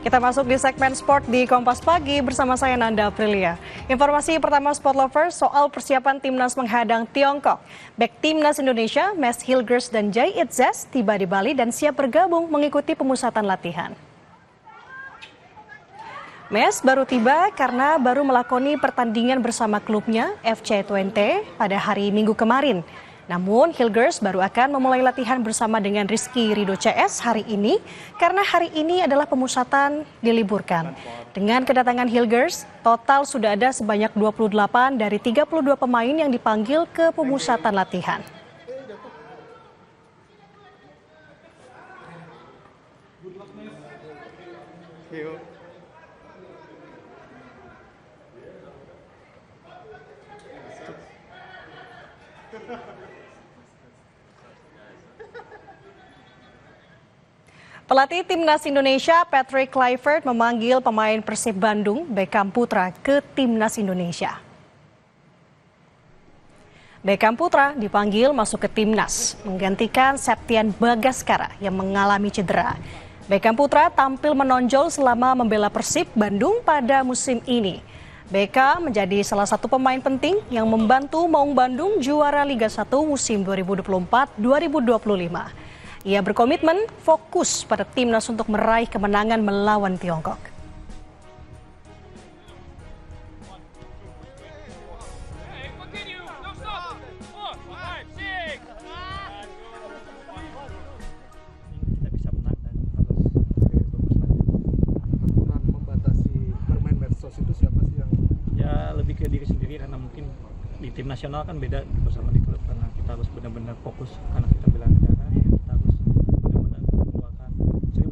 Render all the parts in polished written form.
Kita masuk di segmen sport di Kompas Pagi bersama saya Nanda Aprilia. Informasi pertama Sport Lovers soal persiapan timnas menghadang Tiongkok. Bek timnas Indonesia, Mes Hilgers dan Jay Itzes tiba di Bali dan siap bergabung mengikuti pemusatan latihan. Mes baru tiba karena baru melakoni pertandingan bersama klubnya FC Twente pada hari Minggu kemarin. Namun Hilgers baru akan memulai latihan bersama dengan Rizky Ridho CS hari ini karena hari ini adalah pemusatan diliburkan. Dengan kedatangan Hilgers, total sudah ada sebanyak 28 dari 32 pemain yang dipanggil ke pemusatan latihan. Pelatih Timnas Indonesia Patrick Kluivert memanggil pemain Persib Bandung Beckham Putra ke Timnas Indonesia. Beckham Putra dipanggil masuk ke Timnas, menggantikan Septian Bagaskara yang mengalami cedera. Beckham Putra tampil menonjol selama membela Persib Bandung pada musim ini. Beckham menjadi salah satu pemain penting yang membantu Maung Bandung juara Liga 1 musim 2024-2025. Ia berkomitmen fokus pada timnas untuk meraih kemenangan melawan Tiongkok. Kita bisa menang dan harus membatasi bermain medsos itu siapa sih yang ya lebih ke diri sendiri, karena mungkin di tim nasional kan beda bersama di klub, karena kita harus benar-benar fokus karena kita bela negara, kita harus benar-benar mengeluarkan 1000%.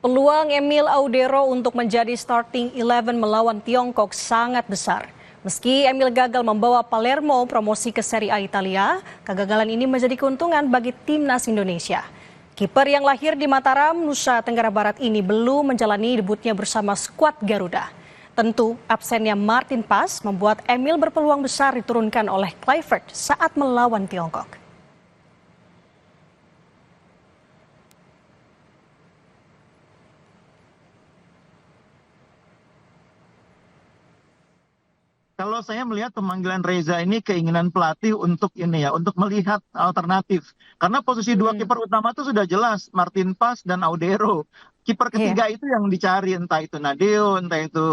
Peluang Emil Audero untuk menjadi starting 11 melawan Tiongkok sangat besar. Meski Emil gagal membawa Palermo promosi ke Serie A Italia, kegagalan ini menjadi keuntungan bagi timnas Indonesia. Kiper yang lahir di Mataram, Nusa Tenggara Barat ini belum menjalani debutnya bersama skuad Garuda. Tentu absennya Martin Pas membuat Emil berpeluang besar diturunkan oleh Kluivert saat melawan Tiongkok. Kalau saya melihat pemanggilan Reza ini keinginan pelatih untuk untuk melihat alternatif. Karena posisi dua kiper utama itu sudah jelas, Martin Pas dan Audero. Kiper ketiga itu yang dicari, entah itu Nadeo, entah itu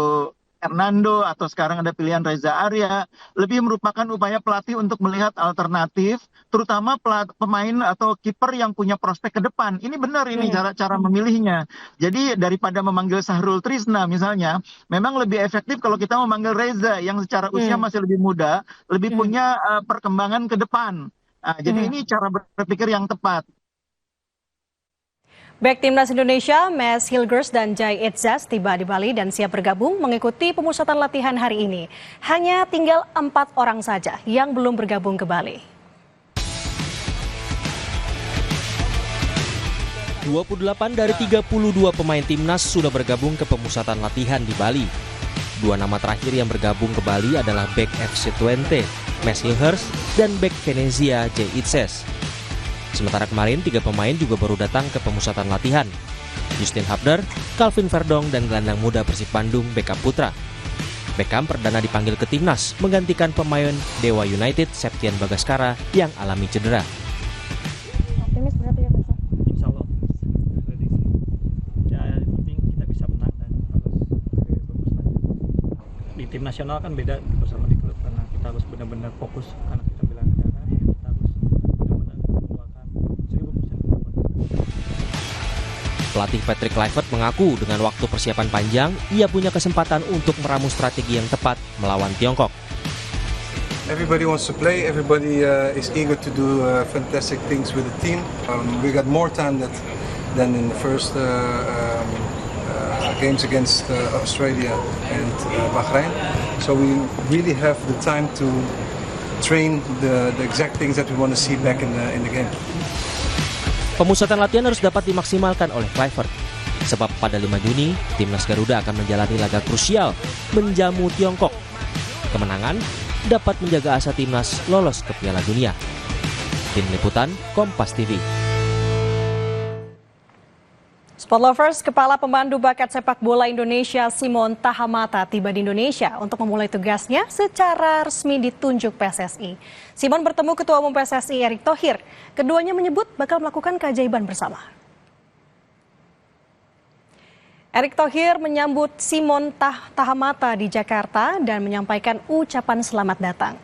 Hernando, atau sekarang ada pilihan Reza Arya. Lebih merupakan upaya pelatih untuk melihat alternatif, terutama pemain atau kiper yang punya prospek ke depan. Ini benar ini cara memilihnya. Jadi daripada memanggil Sahrul Trisna misalnya, memang lebih efektif kalau kita memanggil Reza yang secara usia masih lebih muda, lebih punya perkembangan ke depan. Jadi ini cara berpikir yang tepat. Bek timnas Indonesia, Mes Hilgers dan Jay Itzes tiba di Bali dan siap bergabung mengikuti pemusatan latihan hari ini. Hanya tinggal 4 orang saja yang belum bergabung ke Bali. 28 dari 32 pemain timnas sudah bergabung ke pemusatan latihan di Bali. 2 nama terakhir yang bergabung ke Bali adalah bek FC Twente, Mes Hilgers, dan bek Venezia, Jay Itzes. Sementara kemarin 3 pemain juga baru datang ke pemusatan latihan. Justin Hubner, Calvin Verdong, dan gelandang muda Persib Bandung Beckham Putra. Beckham perdana dipanggil ke timnas menggantikan pemain Dewa United Septian Bagaskara yang alami cedera. Optimis berarti ya, Pak? Insya Allah prediksi. Ya yang penting kita bisa menang dan harus bagus lagi. Di tim nasional kan beda bersama di klub, karena kita harus benar-benar fokus karena kita bela negara, kita harus benar-benar mengeluarkan 1000%. Pelatih Patrick Kluivert mengaku dengan waktu persiapan panjang, ia punya kesempatan untuk meramu strategi yang tepat melawan Tiongkok. Everybody wants to play. Everybody is eager to do fantastic things with the team. We got more time than in the first games against Australia and Bahrain. So we really have the time to train the exact things that we want to see back in the game. Pemusatan latihan harus dapat dimaksimalkan oleh Kluivert. Sebab pada 5 Juni, timnas Garuda akan menjalani laga krusial menjamu Tiongkok. Kemenangan dapat menjaga asa timnas lolos ke Piala Dunia. Tim Liputan, Kompas TV. Sport Lovers, Kepala Pemandu Bakat Sepak Bola Indonesia Simon Tahamata tiba di Indonesia untuk memulai tugasnya secara resmi ditunjuk PSSI. Simon bertemu Ketua Umum PSSI Erick Thohir. Keduanya menyebut bakal melakukan keajaiban bersama. Erick Thohir menyambut Simon Tahamata di Jakarta dan menyampaikan ucapan selamat datang.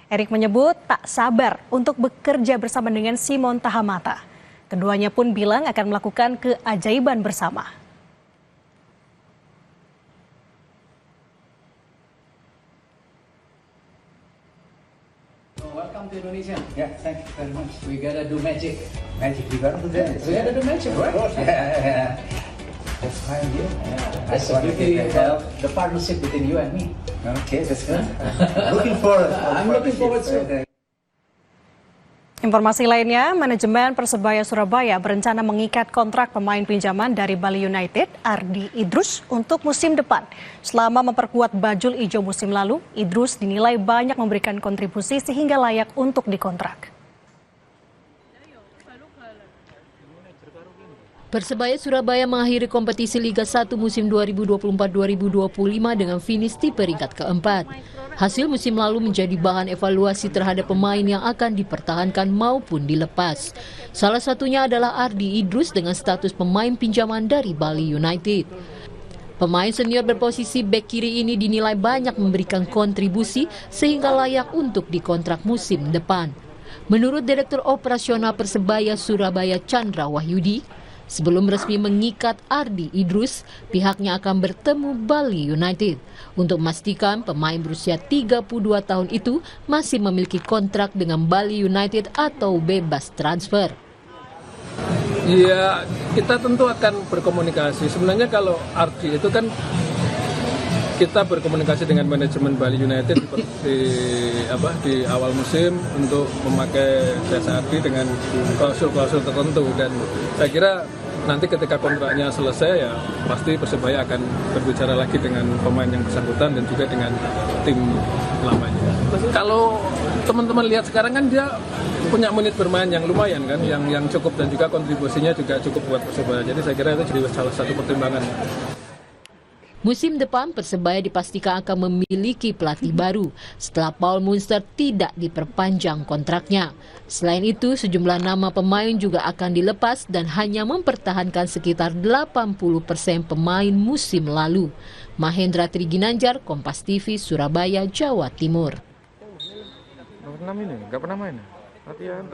Erick menyebut tak sabar untuk bekerja bersama dengan Simon Tahamata. Keduanya pun bilang akan melakukan keajaiban bersama. Welcome to Indonesia. Yeah, thank you very much. We gotta do magic. Magic, we gotta do that. We gotta do magic, right? Yeah. That's fine, yeah. That's the beauty of the partnership between you and me. Okay, that's good. Looking forward. I'm looking forward to it. Informasi lainnya, manajemen Persebaya Surabaya berencana mengikat kontrak pemain pinjaman dari Bali United, Ardi Idrus, untuk musim depan. Selama memperkuat bajul ijo musim lalu, Idrus dinilai banyak memberikan kontribusi sehingga layak untuk dikontrak. Persebaya Surabaya mengakhiri kompetisi Liga 1 musim 2024-2025 dengan finish di peringkat keempat. Hasil musim lalu menjadi bahan evaluasi terhadap pemain yang akan dipertahankan maupun dilepas. Salah satunya adalah Ardi Idrus dengan status pemain pinjaman dari Bali United. Pemain senior berposisi bek kiri ini dinilai banyak memberikan kontribusi sehingga layak untuk dikontrak musim depan. Menurut Direktur Operasional Persebaya Surabaya Chandra Wahyudi, sebelum resmi mengikat Ardi Idrus, pihaknya akan bertemu Bali United untuk memastikan pemain berusia 32 tahun itu masih memiliki kontrak dengan Bali United atau bebas transfer. Ya, kita tentu akan berkomunikasi. Sebenarnya kalau Ardi itu kan kita berkomunikasi dengan manajemen Bali United di awal musim untuk memakai jasa Ardi dengan klausul-klausul tertentu, dan saya kira nanti ketika kontraknya selesai ya pasti Persebaya akan berbicara lagi dengan pemain yang bersangkutan dan juga dengan tim lamanya. Kalau teman-teman lihat sekarang kan dia punya menit bermain yang lumayan kan, yang cukup, dan juga kontribusinya juga cukup buat Persebaya. Jadi saya kira itu jadi salah satu pertimbangan. Musim depan Persebaya dipastikan akan memiliki pelatih baru setelah Paul Munster tidak diperpanjang kontraknya. Selain itu, sejumlah nama pemain juga akan dilepas dan hanya mempertahankan sekitar 80% pemain musim lalu. Mahendra Triginanjar, Kompas TV, Surabaya, Jawa Timur. Nggak pernah main. Latihan.